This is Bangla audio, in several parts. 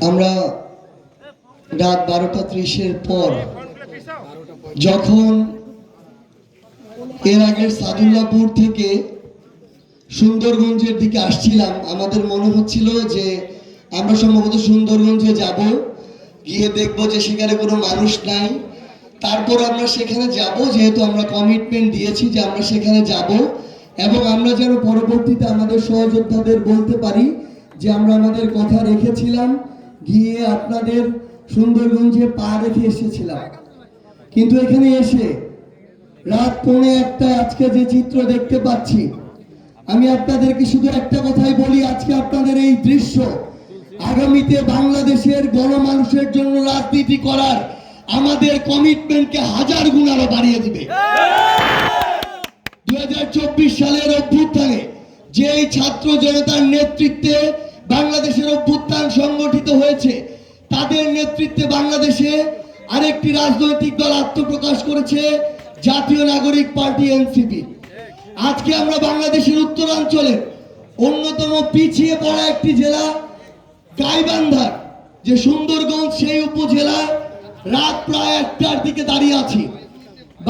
আমরা রাত 12:30 পর যখন এর আগে সাদুল্লাপুর থেকে সুন্দরগঞ্জের দিকে আসছিলাম, আমাদের মনে হচ্ছিল যে আমরা সম্ভবত সুন্দরগঞ্জে যাব, গিয়ে দেখবো যে সেখানে কোনো মানুষ নাই। তারপর আমরা সেখানে যাব, যেহেতু আমরা কমিটমেন্ট দিয়েছি যে আমরা সেখানে যাব, এবং আমরা যেন পরবর্তীতে আমাদের সহযোদ্ধাদের বলতে পারি যে আমরা আমাদের কথা রেখেছিলাম, গিয়ে আপনাদের সুন্দরগঞ্জে পা রেখে এসেছিলাম। কিন্তু এখানে এসে রাত 1:45 আজকে যে চিত্র দেখতে পাচ্ছি, আমি আপনাদেরকে শুধু একটা কথাই বলি, আজকে আপনাদের এই দৃশ্য আগামীতে বাংলাদেশের গণমানুষের জন্য রাজনীতি করার আমাদের কমিটমেন্টকে 1000 গুণ আরো বাড়িয়ে দিবে। 2024 সালের অভ্যুত্থানে যে ছাত্র জনতার নেতৃত্বে বাংলাদেশের অভ্যুত্থান সংগঠিত হয়েছে, তাদের নেতৃত্বে বাংলাদেশে আরেকটি রাজনৈতিক দল আত্মপ্রকাশ করেছে, জাতীয় নাগরিক পার্টি এনসিপি। আজকে আমরা বাংলাদেশের উত্তরাঞ্চলে অন্যতম পিছিয়ে পড়া একটি জেলা গাইবান্ধার যে সুন্দরগঞ্জ, সেই উপজেলায় রাত প্রায় 1টার দিকে দাঁড়িয়ে আছি।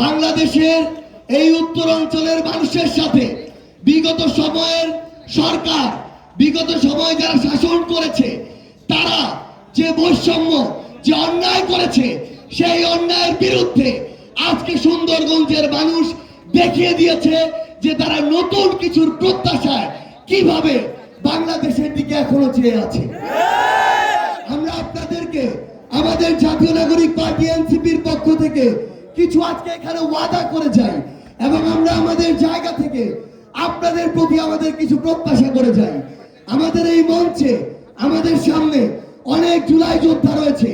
বাংলাদেশের এই উত্তরাঞ্চলের মানুষের সাথে বিগত সময়ের সরকার, বিগত সময় যারা শাসন করেছে, তারা যে বৈষম্য, যে অন্যায় করেছে, সেই অন্যায়ের বিরুদ্ধে আজকে সুন্দরগঞ্জের মানুষ দেখিয়ে দিয়েছে যে তারা নতুন কিছুর প্রত্যাশায় কিভাবে বাংলাদেশের দিকে এখনো চেয়ে আছে। আমরা আপনাদেরকে আমাদের জাতীয় নাগরিক পার্টি এনসিপির পক্ষ থেকে কিছু আজকে এখানে ওয়াদা করে যাই, এবং আমরা আমাদের জায়গা থেকে আপনাদের প্রতি আমাদের কিছু প্রত্যাশা করে যাই। আমাদের এই মঞ্চে আমাদের সামনে অনেক জুলাই যোদ্ধা রয়েছে।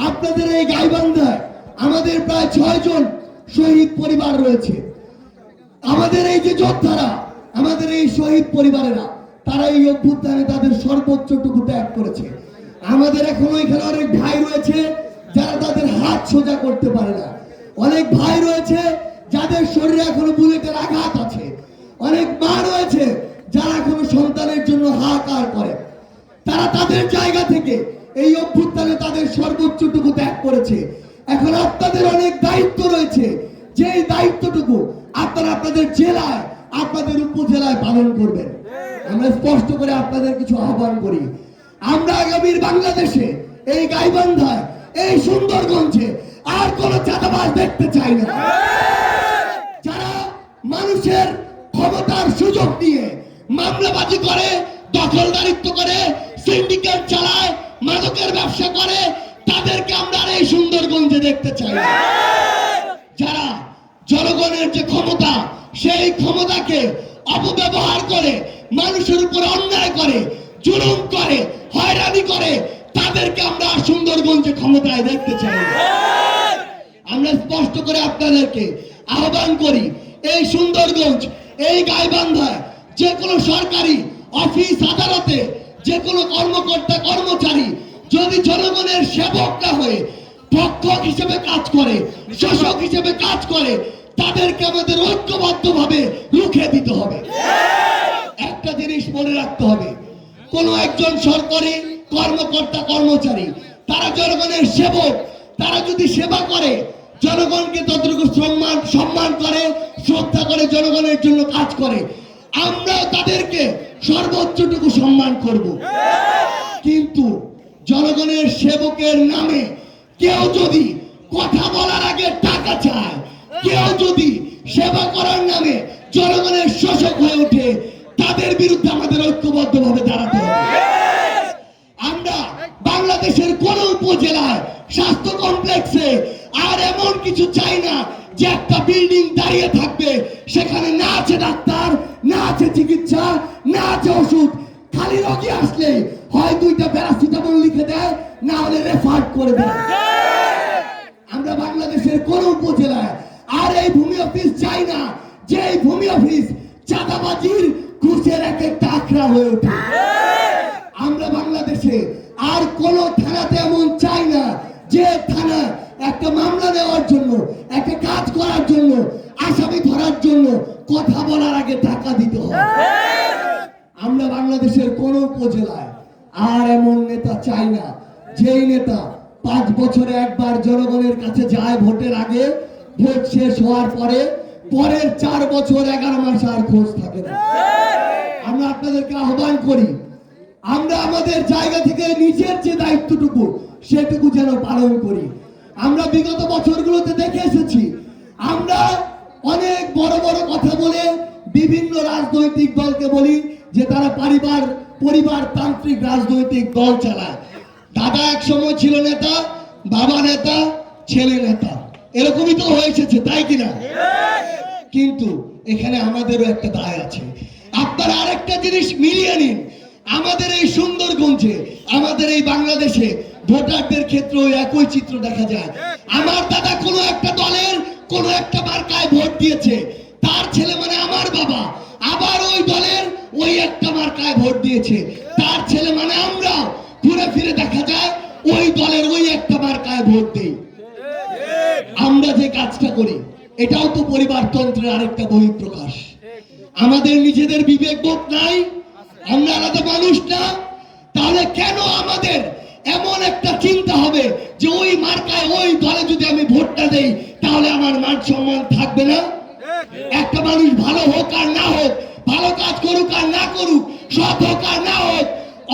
আপনাদের এই গাইবান্ধায় আমাদের প্রায় 6 জন শহীদ পরিবার রয়েছে। আমাদের এই যে যোদ্ধারা, আমাদের এই শহীদ পরিবারেরা, তারা এই অভ্যুত্থানে তাদের সর্বোচ্চটুকু ত্যাগ করেছে। আমাদের এখনো এখানে অনেক ভাই রয়েছে যারা তাদের হাত সোজা করতে পারে না। অনেক ভাই রয়েছে যাদের শরীরে এখনো বুলেটের আঘাত আছে। অনেক মা রয়েছে যারা এখনো সন্তানের জন্য হাহাকার করে। তারা তাদের জায়গা থেকে এই অভ্যুত্থানে তাদের সর্বোচ্চটুকু ত্যাগ করেছে। এখন আপনাদের অনেক দায়িত্ব রয়েছে, যেই দায়িত্বটুকু আপনারা আপনাদের জেলায়, আপনাদের উপজেলায় পালন করবেন। আমরা স্পষ্ট করে আপনাদের কিছু আহ্বান করি। আমরা আগামীর বাংলাদেশে এই গাইবান্ধায়, এই সুন্দরগঞ্জে আর কোন চাঁদাবাজ দেখতে চাই না, যারা মানুষের ক্ষমতার সুযোগ নিয়ে মামলাবাজি করে, দখলদারিত্ব করে, সিন্ডিকেট চালায়, মাদকের ব্যবসা করে, তাদেরকে আমরা আর এই সুন্দরগঞ্জে দেখতে চাই না। যারা জনগণের যে ক্ষমতা, সেই ক্ষমতাকে অপব্যবহার করে মানুষের উপর অন্যায় করে, জুলুম করে, হয়রানি করে, তাদেরকে আমরা সুন্দরগঞ্জে ক্ষমতায় দেখতে চাই না। আমরা স্পষ্ট করে আপনাদেরকে আহ্বান করি, এই সুন্দরগঞ্জ, এই গাইবান্ধায় যে কোনো সরকারি অফিস আদালতে যে কোনো কর্মকর্তা কর্মচারী যদি জনগণের সেবক না হয়ে পক্ষক হিসেবে কাজ করে, শাসক হিসেবে কাজ করে, তাদেরকে আমাদের ঐক্যবদ্ধভাবে রুখে দিতে হবে। একটা জিনিস মনে রাখতে হবে, কোন একজন সরকারি কর্মকর্তা কর্মচারী তারা জনগণের সেবক, তারা যদি সেবা করে, জনগণকে ততটুকু সম্মান করে, শ্রদ্ধা করে, জনগণের জন্য কাজ করে, আমরা তাদেরকে সর্বোচ্চটুকু সম্মান করব। কিন্তু জনগণের সেবকের নামে কেউ যদি কথা বলার আগে টাকা চায়, কেউ যদি সেবা করার নামে জনগণের শোষক হয়ে ওঠে, তাদের বিরুদ্ধে আমাদের ঐক্যবদ্ধভাবে দাঁড়াতে হবে। আমরা বাংলাদেশের কোন উপজেলায় স্বাস্থ্য কমপ্লেক্সে আর এমন কিছু চাই না যে একটা বিল্ডিং দাঁড়িয়ে থাকবে, সেখানে না আছে ডাক্তার, না আছে চিকিৎসা, না আছে ওষুধ। খালি রোগী আসলে হয় 2টা প্যারাসিটামল লিখে দেয়, না হলে রেফার করে দেয়। আমরা বাংলাদেশের কোন উপজেলায় আর এই ভূমি অফিস চাই না, যে এই ভূমি অফিস চাঁদাবাজির ঘুষের এক একটা আখড়া হয়ে ওঠে। আমরা বাংলাদেশে আর কোন থানাতে এমন চাই না যে থানা একটা মামলা নেওয়ার জন্য, একটা কাজ করার জন্য, আসামি ধরার জন্য কথা বলার আগে টাকা দিতে হয়। আমরা বাংলাদেশের কোন উপজেলায় আর এমন নেতা চাই না যেই নেতা 5 বছরে একবার জনগণের কাছে যায় ভোটের আগে, ভোট শেষ হওয়ার পরে পরের 4 বছর 11 মাস আর খোঁজ থাকে না। আমরা আপনাদেরকে আহ্বান করি, আমরা আমাদের জায়গা থেকে নিজের যে দায়িত্বটুকু সেটুকু যেন পালন করি। আমরা বিগত বছরগুলোতে দেখে এসেছি, আমরা অনেক বড় বড় কথা বলে বিভিন্ন রাজনৈতিক দলকে বলি যে তারা পরিবারতান্ত্রিক রাজনৈতিক দল চালায়। দাদা এক সময় ছিল নেতা, বাবা নেতা, ছেলে নেতা, এরকমই তো হয়ে এসেছে, তাই কিনা? কিন্তু এখানে আমাদেরও একটা দায় আছে। আপনারা আরেকটা জিনিস মিলিয়ে নিন, আমাদের এই সুন্দরগঞ্জে, আমাদের এই বাংলাদেশে ভোটারদের ক্ষেত্রেও একই চিত্র দেখা যায়। আমার দাদা কোনো একটা দলের কোনো একটা মার্কায় ভোট দিয়েছে, তার ছেলে মানে আমার বাবা আবার ওই দলের ওই একটা মার্কায় ভোট দিয়েছে, তার ছেলে মানে আমরা ঘুরে ফিরে দেখা যায় ওই দলের ওই একটা মার্কায় ভোট দেই। আমরা যে কাজটা করি এটাও তো পরিবারতন্ত্রের আরেকটা বহিঃপ্রকাশ। আমাদের নিজেদের বিবেক বোধ নাই, আমরা আলাদা মানুষ না, তাহলে কেন আমাদের এমন একটা চিন্তা হবে যে ওই মার্কায় ওই দলে যদি আমি ভোটটা দেই তাহলে আমার মান সম্মান থাকবে না? একটা মানুষ ভালো হোক আর না হোক, ভালো কাজ করুক আর না করুক, সৎ হোক আর না হোক,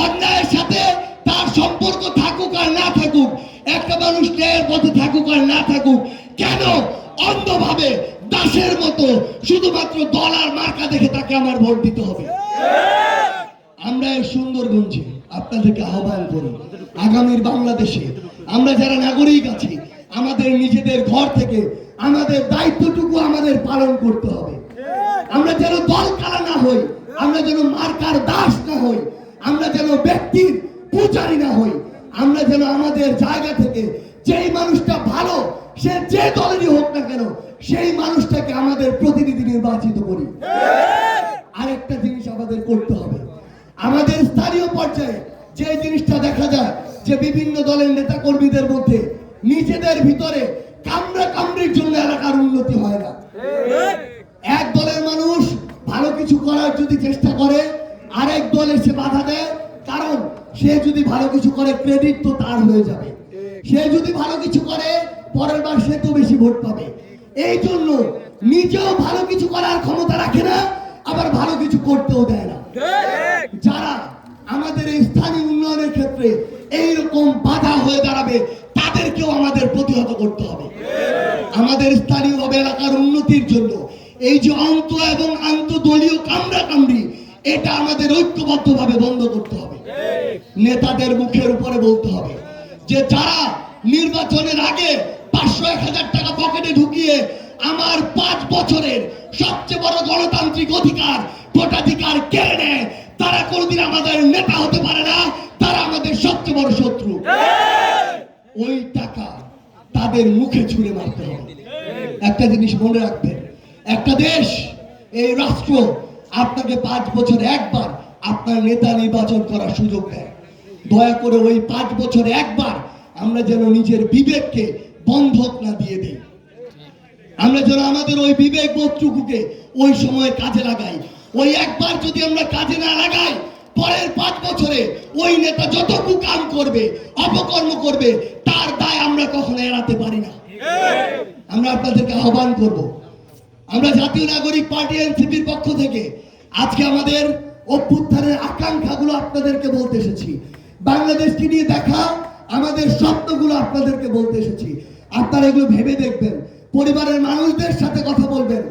অন্যায়ের সাথে তার সম্পর্ক থাকুক আর না থাকুক, একটা মানুষ ন্যায়ের পথে থাকুক আর না থাকুক, কেন অন্ধভাবে দাসের মতো শুধুমাত্র দল আর মার্কা দেখে তাকে আমার ভোট দিতে হবে? আমরা এই সুন্দরগঞ্জে আপনাদেরকে আহ্বান করি, আগামীর বাংলাদেশে আমরা যারা নাগরিক আছি, আমাদের নিজেদের ঘর থেকে আমাদের দায়িত্বটুকু আমাদের পালন করতে হবে। আমরা যেন দল কারা না হই, আমরা যেন মার্কার দাস না হই, আমরা যেন ব্যক্তির পূজারী না হই, আমরা যেন আমাদের জায়গা থেকে যেই মানুষটা ভালো, সে যে দলেরই হোক না কেন, সেই মানুষটাকে আমাদের প্রতিনিধি নির্বাচিত করি। আরেকটা জিনিস আমাদের করতে হবে, আমাদের স্থানীয় পর্যায়ে যে জিনিসটা দেখা যায় যে বিভিন্ন দলের নেতা কর্মীদের মধ্যে নিজেদের ভিতরে কামড়া কামড়ির জন্য এলাকার উন্নতি হয় না। এক দলের মানুষ ভালো কিছু করার যদি চেষ্টা করে আরেক দল এসে বাধা দেয়, কারণ সে যদি ভালো কিছু করে ক্রেডিট তো তার হয়ে যাবে, সে যদি ভালো কিছু করে পরের বার সে তো বেশি ভোট পাবে। এই জন্য নিজেও ভালো কিছু করার ক্ষমতা রাখে না, আবার ভালো কিছু করতেও দেয় না। যারা আমাদের এই স্থানীয় উন্নয়নের ক্ষেত্রে এইরকম বাধা হয়ে দাঁড়াবে তাদেরকেও আমাদের প্রতিহত করতে হবে। আমাদের স্থানীয়ভাবে এলাকার উন্নতির জন্য এই যে অন্ত এবং আন্তদলীয় কামড়াকামড়ি, এটা আমাদের ঐক্যবদ্ধভাবে বন্ধ করতে হবে। নেতাদের মুখের উপরে বলতে হবে যে যারা নির্বাচনের আগে 500-1000 টাকা পকেটে ঢুকিয়ে আমার 5 বছরের সবচেয়ে বড় গণতান্ত্রিক অধিকার ভোটাধিকার কেড়ে নেয়, তারা কোনোদিন আমাদের নেতা হতে পারে না, তারা আমাদের সবচেয়ে বড় শত্রু। ওই টাকা তাদের মুখে ছুঁড়ে মারতে হবে। একটা জিনিস মনে রাখবেন, একটা দেশ, এই রাষ্ট্র আপনাকে 5 বছরে একবার আপনার নেতা নির্বাচন করার সুযোগ দেয়। দয়া করে ওই 5 বছরে একবার আমরা যেন নিজের বিবেককে বন্ধক না দিয়ে দিই, আমরা যেন আমাদের ওই বিবেক বোধটুকুকে ওই সময় কাজে লাগাই। ওই একবার যদি আমরা কাজে না লাগাই, পরের 5 বছরে ওই নেতা যত কুকাম করবে, অপকর্ম করবে, তার দায় আমরা কখনো এড়াতে পারি না। আমরা আপনাদেরকে আহ্বান করব, আমরা জাতীয় নাগরিক পার্টি এনসিপির পক্ষ থেকে আজকে আমাদের অভ্যুত্থানের আকাঙ্ক্ষাগুলো আপনাদেরকে বলতে এসেছি। বাংলাদেশকে নিয়ে দেখা আমাদের স্বপ্নগুলো আপনাদেরকে বলতে এসেছি। আপনারা এগুলো ভেবে দেখবেন, পরিবারের মানুষদের সাথে কথা বলবেন,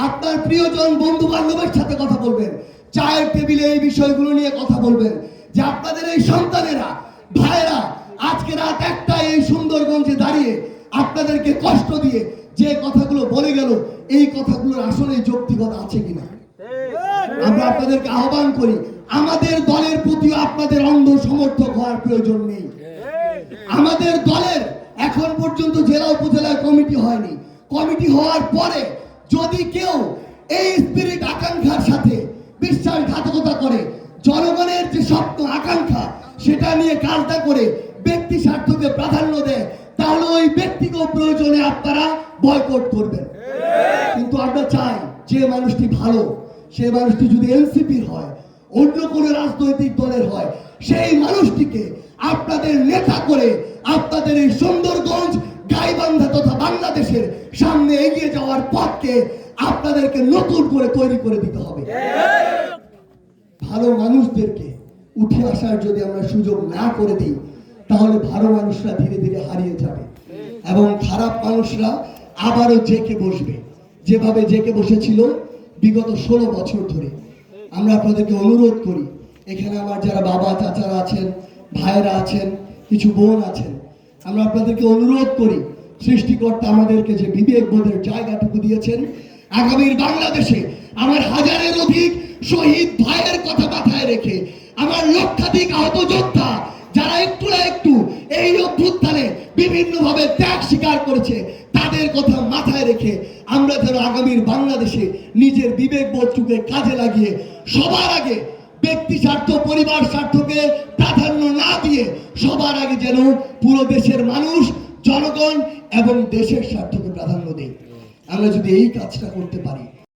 আপনার প্রিয়জন বন্ধু বান্ধবের সাথে কথা বলবেন, চায়ের টেবিলে এই বিষয়গুলো নিয়ে কথা বলবেন যে আপনাদের এই সন্তানেরা, ভাইয়েরা আজকে রাত 1টায় এই সুন্দরগঞ্জে দাঁড়িয়ে আপনাদেরকে কষ্ট দিয়ে যে কথাগুলো বলে গেল, এই কথাগুলোর আসলে যৌক্তিকতা আছে কিনা। আমরা আপনাদেরকে আহ্বান করি, আমাদের দলের প্রতি আপনাদের অন্ধ সমর্থক হওয়ার প্রয়োজন নেই। আমাদের দলের এখন পর্যন্ত জেলা উপজেলার কমিটি হয়নি। কমিটি হওয়ার পরে যদি কেউ এই স্পিরিট আকাঙ্ক্ষার সাথে বিশ্বাসঘাতকতা করে, জনগণের যে স্বপ্ন আকাঙ্ক্ষা সেটা নিয়ে কাজ না করে ব্যক্তি স্বার্থকে প্রাধান্য দেয়, তাহলে ওই ব্যক্তিগত প্রয়োজনে আপনারা বয়কট করবেন। কিন্তু আমরা চাই যে মানুষটি ভালো, সেই মানুষটি যদি এনসিপির হয়, অন্য কোনো রাজনৈতিক দলের হয়, সেই মানুষটিকে আপনাদের নেতা করে আপনাদের এই সুন্দরগঞ্জ, গাইবান্ধা তথা বাংলাদেশের সামনে এগিয়ে যাওয়ার পথকে আপনাদেরকে নতুন করে তৈরি করে দিতে হবে। ভালো মানুষদেরকে উঠে আসার যদি আমরা সুযোগ না করে দিই, তাহলে ভালো মানুষরা ধীরে ধীরে হারিয়ে যাবে এবং খারাপ মানুষরা আবারও জেকে বসবে, যেভাবে জেকে বসেছিল বিগত 16 বছর ধরে। আমরা আপনাদেরকে অনুরোধ করি, এখানে আমার যারা বাবা চাচারা আছেন, ভাইয়েরা আছেন, কিছু বোন আছেন, আমরা আপনাদেরকে অনুরোধ করি, সৃষ্টিকর্তা আমাদেরকে যে বিবেক বোধের জায়গাটুকু দিয়েছেন, আগামীর বাংলাদেশে আমার হাজারের অধিক শহীদ ভাইয়ের কথা মাথায় রেখে, আমার লক্ষাধিক আহত যোদ্ধা যারা একটু না একটু এই অভ্যুত্থানে বিভিন্নভাবে ত্যাগ স্বীকার করেছে, তাদের কথা মাথায় রেখে আমরা যেন আগামীর বাংলাদেশে নিজের বিবেক বোধটুকে কাজে লাগিয়ে সবার আগে ব্যক্তি স্বার্থ, পরিবার স্বার্থকে প্রাধান্য না দিয়ে সবার আগে যেন পুরো দেশের মানুষ, জনগণ এবং দেশের স্বার্থকে প্রাধান্য দেয়। আমরা যদি এই কাজটা করতে পারি,